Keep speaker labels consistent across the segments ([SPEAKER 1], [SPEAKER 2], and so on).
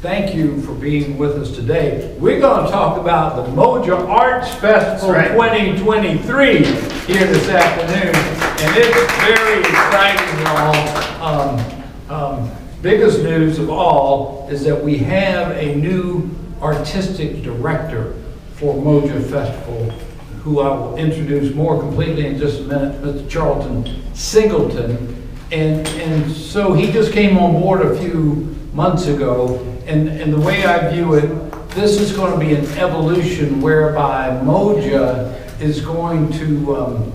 [SPEAKER 1] thank you for being with us today. We're going to talk about the MOJA Arts Festival 2023 here this afternoon, and it's very exciting, y'all. Biggest news of all is that we have a new artistic director for MOJA Festival, who I will introduce more completely in just a minute, Mr. Charlton Singleton. And so he just came on board a few months ago, and the way I view it, this is going to be an evolution whereby MOJA is going to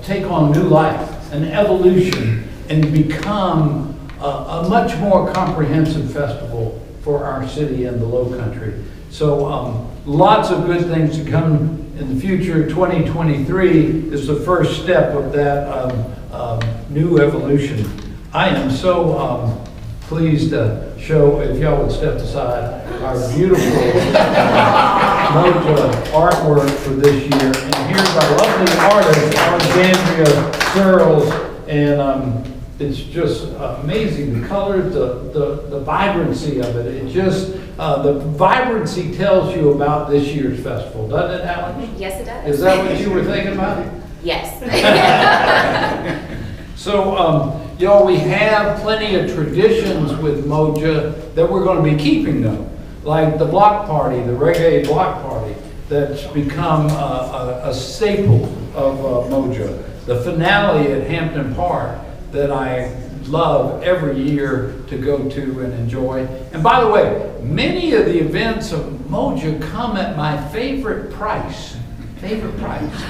[SPEAKER 1] take on new life, an evolution, and become a much more comprehensive festival for our city and the Lowcountry. So lots of good things to come in the future. 2023 is the first step of that new evolution. I am so pleased to show, if y'all would step aside, our beautiful MOJA artwork for this year. And here's our lovely artist, Alexandria Searles, and it's just amazing. The colors, the vibrancy of it. It just, the vibrancy tells you about this year's festival, doesn't it, Alex?
[SPEAKER 2] Yes, it does.
[SPEAKER 1] Is that what you were thinking about?
[SPEAKER 2] Yes.
[SPEAKER 1] So, y'all, we have plenty of traditions with MOJA that we're going to be keeping, though. Like the block party, the reggae block party, that's become a staple of MOJA. The finale at Hampton Park that I love every year to go to and enjoy. And by the way, many of the events of MOJA come at my favorite price. Favorite price.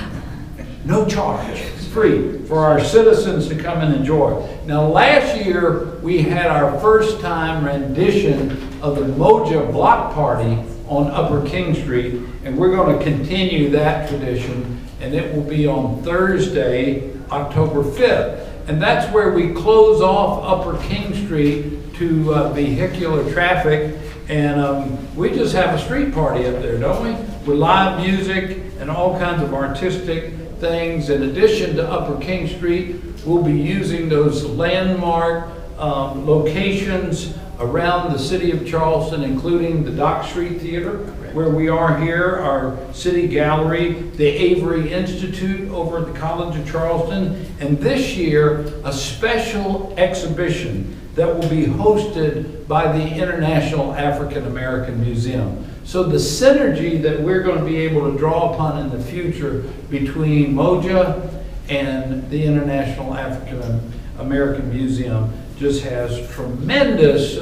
[SPEAKER 1] No charge. It's free for our citizens to come and enjoy. Now last year we had our first time rendition of the MOJA block party on Upper King Street, and we're going to continue that tradition, and it will be on Thursday, October 5th. And that's where we close off Upper King Street to vehicular traffic, and we just have a street party up there, don't we? With live music and all kinds of artistic things. In addition to Upper King Street, we'll be using those landmark locations around the city of Charleston, including the Dock Street Theater, where we are here, our city gallery, the Avery Institute over at the College of Charleston, and this year, a special exhibition that will be hosted by the International African American Museum. So the synergy that we're going to be able to draw upon in the future between MOJA and the International African American Museum just has tremendous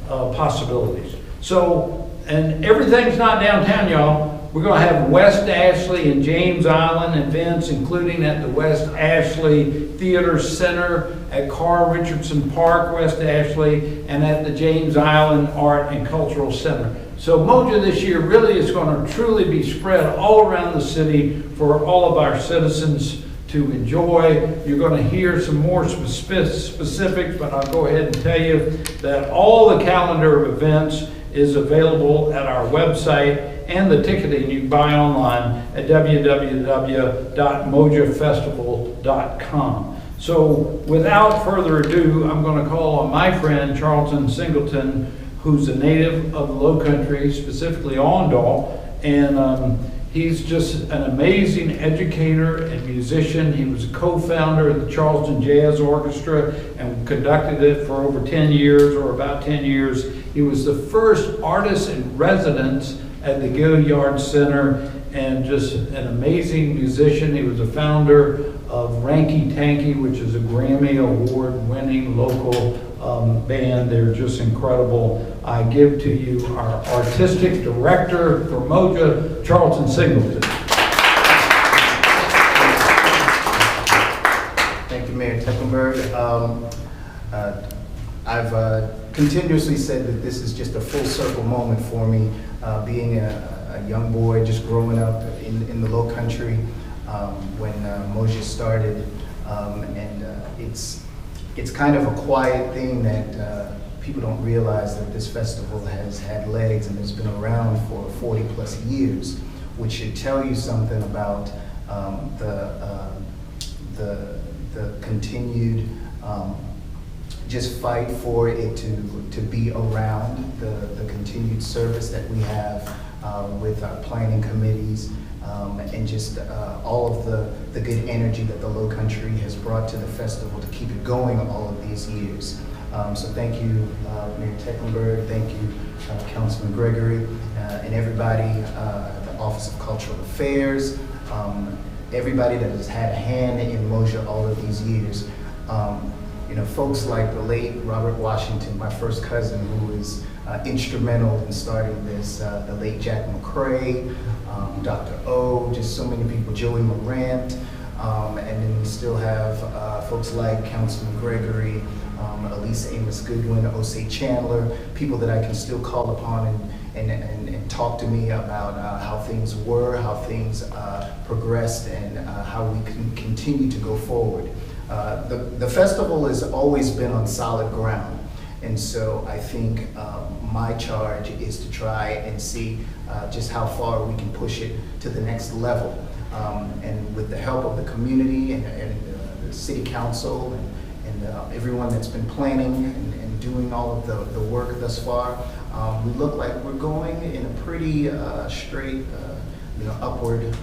[SPEAKER 1] possibilities. So, and everything's not downtown, y'all. We're going to have West Ashley and James Island events, including at the West Ashley Theater Center, at Carl Richardson Park, West Ashley, and at the James Island Art and Cultural Center. So MOJA this year really is going to truly be spread all around the city for all of our citizens to enjoy. You're going to hear some more specifics, but I'll go ahead and tell you that all the calendar of events is available at our website, and the ticketing you can buy online at www.mojafestival.com. So without further ado, I'm going to call on my friend Charlton Singleton, who's a native of the Lowcountry, specifically Ondal, and he's just an amazing educator and musician. He was a co-founder of the Charleston Jazz Orchestra and conducted it for over 10 years, or about 10 years. He was the first artist in residence at the Gilliard Center, and just an amazing musician. He was a founder of Ranky Tanky, which is a Grammy Award-winning local band. They're just incredible. I give to you our artistic director for MOJA, Charlton Singleton.
[SPEAKER 3] Thank you, Mayor Tecklenburg. I've continuously said that this is just a full circle moment for me, being a young boy just growing up in the Lowcountry when MOJA started, and it's kind of a quiet thing that people don't realize, that this festival has had legs and has been around for 40 plus years, which should tell you something about the continued just fight for it to be around the continued service that we have with our planning committees, and just all of the good energy that the Lowcountry has brought to the festival to keep it going all of these years. So thank you, Mayor Tecklenburg, thank you, Councilman Gregorie, and everybody, the Office of Cultural Affairs, everybody that has had a hand in MOJA all of these years. You know, folks like the late Robert Washington, my first cousin, who was instrumental in starting this, the late Jack McCrae, Dr. O, just so many people, Joey Morant, and then we still have folks like Councilman Gregorie, Elisa Amos Goodwin, Osei Chandler, people that I can still call upon and talk to me about how things were, how things progressed, and how we can continue to go forward. The festival has always been on solid ground, and so I think my charge is to try and see just how far we can push it to the next level. And with the help of the community and the city council and everyone that's been planning and doing all of the work thus far, we look like we're going in a pretty straight, upward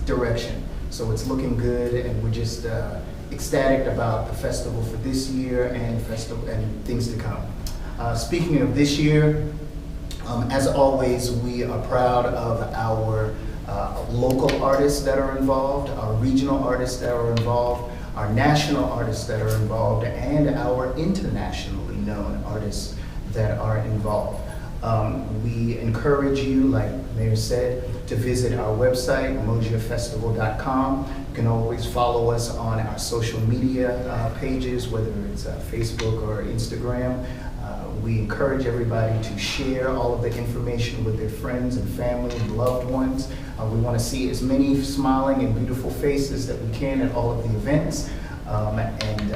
[SPEAKER 3] direction. So it's looking good, and we're just ecstatic about the festival for this year and things to come. Speaking of this year, as always, we are proud of our local artists that are involved, our regional artists that are involved, our national artists that are involved, and our internationally known artists that are involved. We encourage you, like Mayor said, to visit our website, mojafestival.com. You can always follow us on our social media pages, whether it's Facebook or Instagram. We encourage everybody to share all of the information with their friends and family and loved ones. We want to see as many smiling and beautiful faces that we can at all of the events. And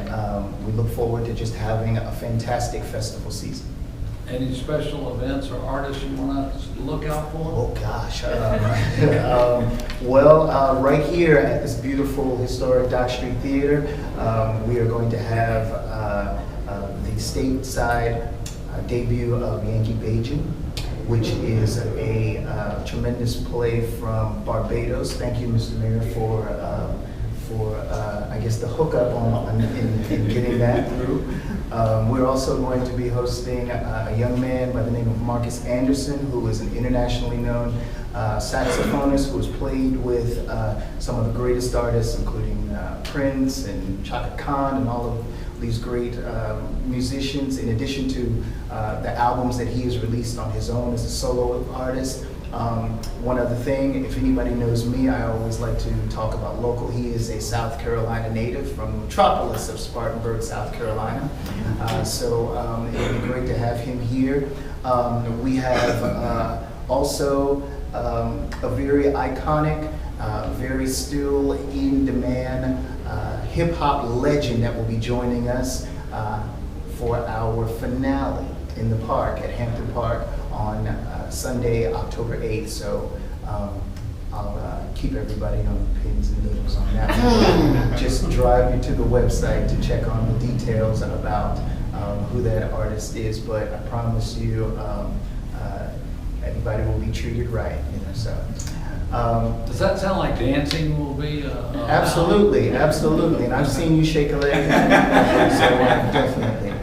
[SPEAKER 3] we look forward to just having a fantastic festival season.
[SPEAKER 1] Any special events or artists you want to look out for?
[SPEAKER 3] Oh gosh. Right here at this beautiful historic Dock Street Theater, we are going to have the stateside debut of Yankee Bajin, which is a tremendous play from Barbados. Thank you, Mr. Mayor, for I guess the hookup in getting that through. We're also going to be hosting a young man by the name of Marcus Anderson, who is an internationally known saxophonist who has played with some of the greatest artists, including Prince and Chaka Khan and all of these great musicians, in addition to the albums that he has released on his own as a solo artist. One other thing, if anybody knows me, I always like to talk about local. He is a South Carolina native from the metropolis of Spartanburg, South Carolina. So it would be great to have him here. We have also a very iconic, very still in demand hip-hop legend that will be joining us for our finale in the park at Hampton Park on Sunday, October 8th. So I'll keep everybody on pins and needles on that. Just drive you to the website to check on the details about who that artist is. But I promise you, everybody will be treated right. So.
[SPEAKER 1] Does that sound like dancing will be?
[SPEAKER 3] Absolutely, absolutely. And I've seen you shake a leg. So definitely.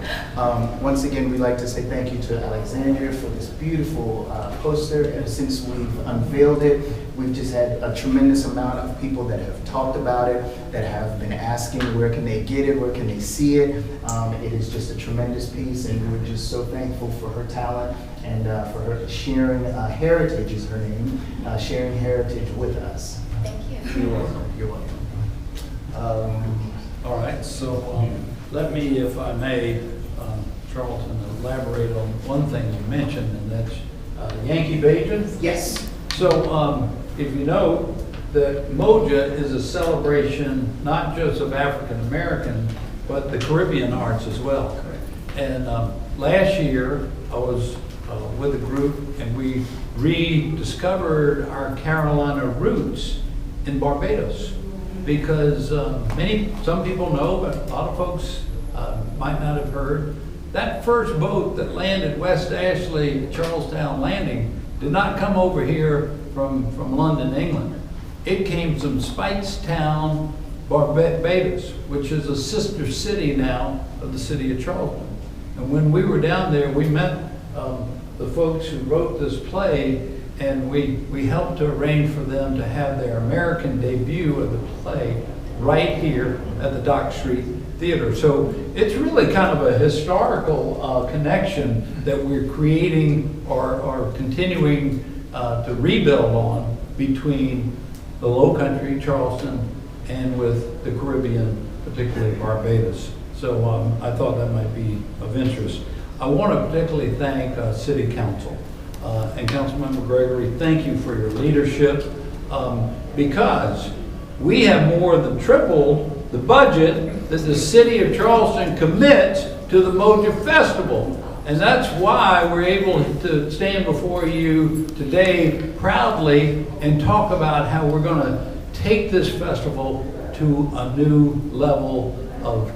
[SPEAKER 3] Once again, we'd like to say thank you to Alexandria for this beautiful poster. Ever since we've unveiled it, we've just had a tremendous amount of people that have talked about it, that have been asking where can they get it, where can they see it. It is just a tremendous piece, and we're just so thankful for her talent and for her sharing heritage is her name, sharing heritage with us.
[SPEAKER 2] Thank you.
[SPEAKER 3] You're welcome. You're welcome.
[SPEAKER 1] All right, so let me, if I may, Charlton, elaborate on one thing you mentioned, and that's Yankee Bajin.
[SPEAKER 3] Yes.
[SPEAKER 1] So if you know that MOJA is a celebration not just of African American, but the Caribbean arts as well.
[SPEAKER 3] Correct.
[SPEAKER 1] And last year I was with a group, and we rediscovered our Carolina roots in Barbados, because some people know, but a lot of folks might not have heard. That first boat that landed West Ashley, Charlestown Landing, did not come over here from London, England. It came from Speightstown, Barbados, which is a sister city now of the city of Charleston. And when we were down there, we met the folks who wrote this play, and we helped to arrange for them to have their American debut of the play right here at the Dock Street Theater. So it's really kind of a historical connection that we're creating or continuing to rebuild on between the Lowcountry, Charleston, and with the Caribbean, particularly Barbados. So I thought that might be of interest. I want to particularly thank City Council and Councilmember Gregorie. Thank you for your leadership, because we have more than tripled the budget that the City of Charleston commits to the MOJA Festival. And that's why we're able to stand before you today proudly and talk about how we're going to take this festival to a new level of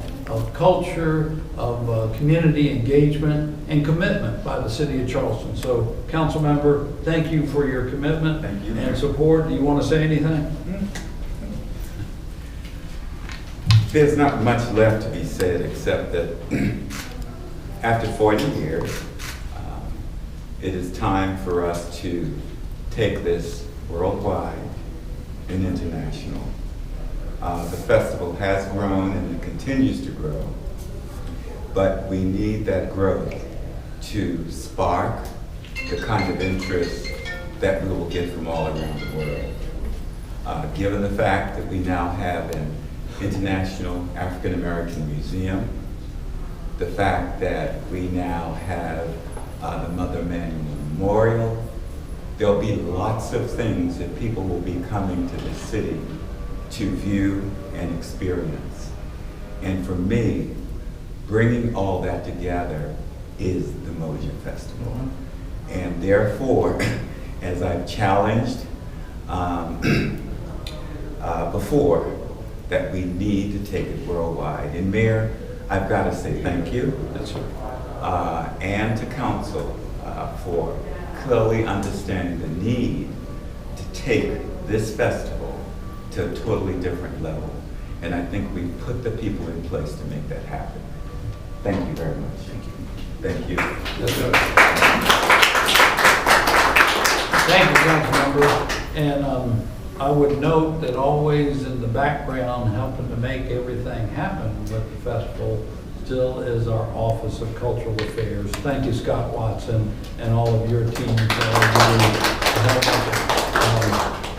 [SPEAKER 1] culture, of community engagement and commitment by the City of Charleston. So, Council Member, thank you for your commitment and support. Do you want to say anything?
[SPEAKER 2] There's not much left to be said except that after 40 years, it is time for us to take this worldwide and international. The festival has grown and it continues to grow, but we need that growth to spark the kind of interest that we will get from all around the world. Given the fact that we now have an International African American Museum, the fact that we now have the Mother Emanuel Memorial, there'll be lots of things that people will be coming to the city to view and experience. And for me, bringing all that together is the MOJA Festival. And therefore, as I've challenged before, that we need to take it worldwide. And Mayor, I've got to say thank you.
[SPEAKER 1] That's right.
[SPEAKER 2] And to Council for clearly understanding the need to take this festival to a totally different level. And I think we've put the people in place to make that happen. Thank you very much. Thank you. Thank you.
[SPEAKER 1] Thank you, Councilmember. And I would note that always in the background helping to make everything happen with the festival still is our Office of Cultural Affairs. Thank you, Scott Watson, and all of your team for all you do to help us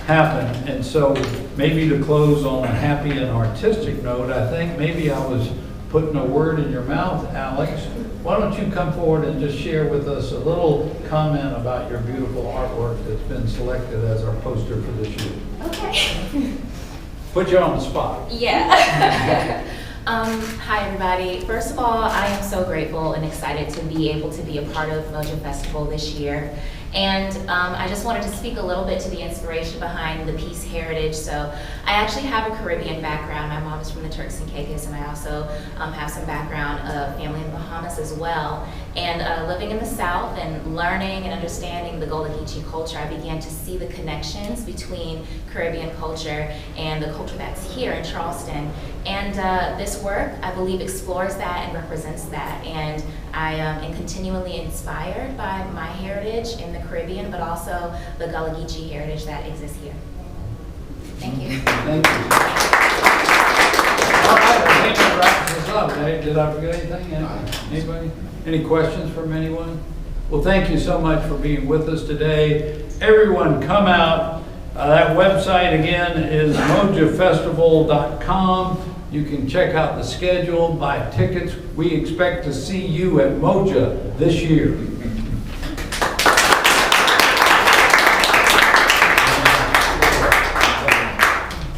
[SPEAKER 1] happen. And so maybe to close on a happy and artistic note, I think maybe I was putting a word in your mouth, Alex. Why don't you come forward and just share with us a little comment about your beautiful artwork that's been selected as our poster for this year.
[SPEAKER 4] Okay.
[SPEAKER 1] Put you on the spot.
[SPEAKER 4] Yeah. Hi everybody. First of all, I am so grateful and excited to be able to be a part of MOJA Festival this year. And I just wanted to speak a little bit to the inspiration behind the piece Heritage. So I actually have a Caribbean background. My mom is from the Turks and Caicos, and I also have some background of family in the Bahamas as well. And living in the South and learning and understanding the Gullah Geechee culture, I began to see the connections between Caribbean culture and the culture that's here in Charleston. And this work, I believe, explores that and represents that. And I am continually inspired by my heritage in the Caribbean, but also the Gullah Geechee heritage that exists here. Thank you.
[SPEAKER 1] Thank you. All right, I think that wraps us up. Hey, did I forget anything? Anybody? Any questions from anyone? Well, thank you so much for being with us today. Everyone come out. That website again is mojafestival.com. You can check out the schedule, buy tickets. We expect to see you at MOJA this year.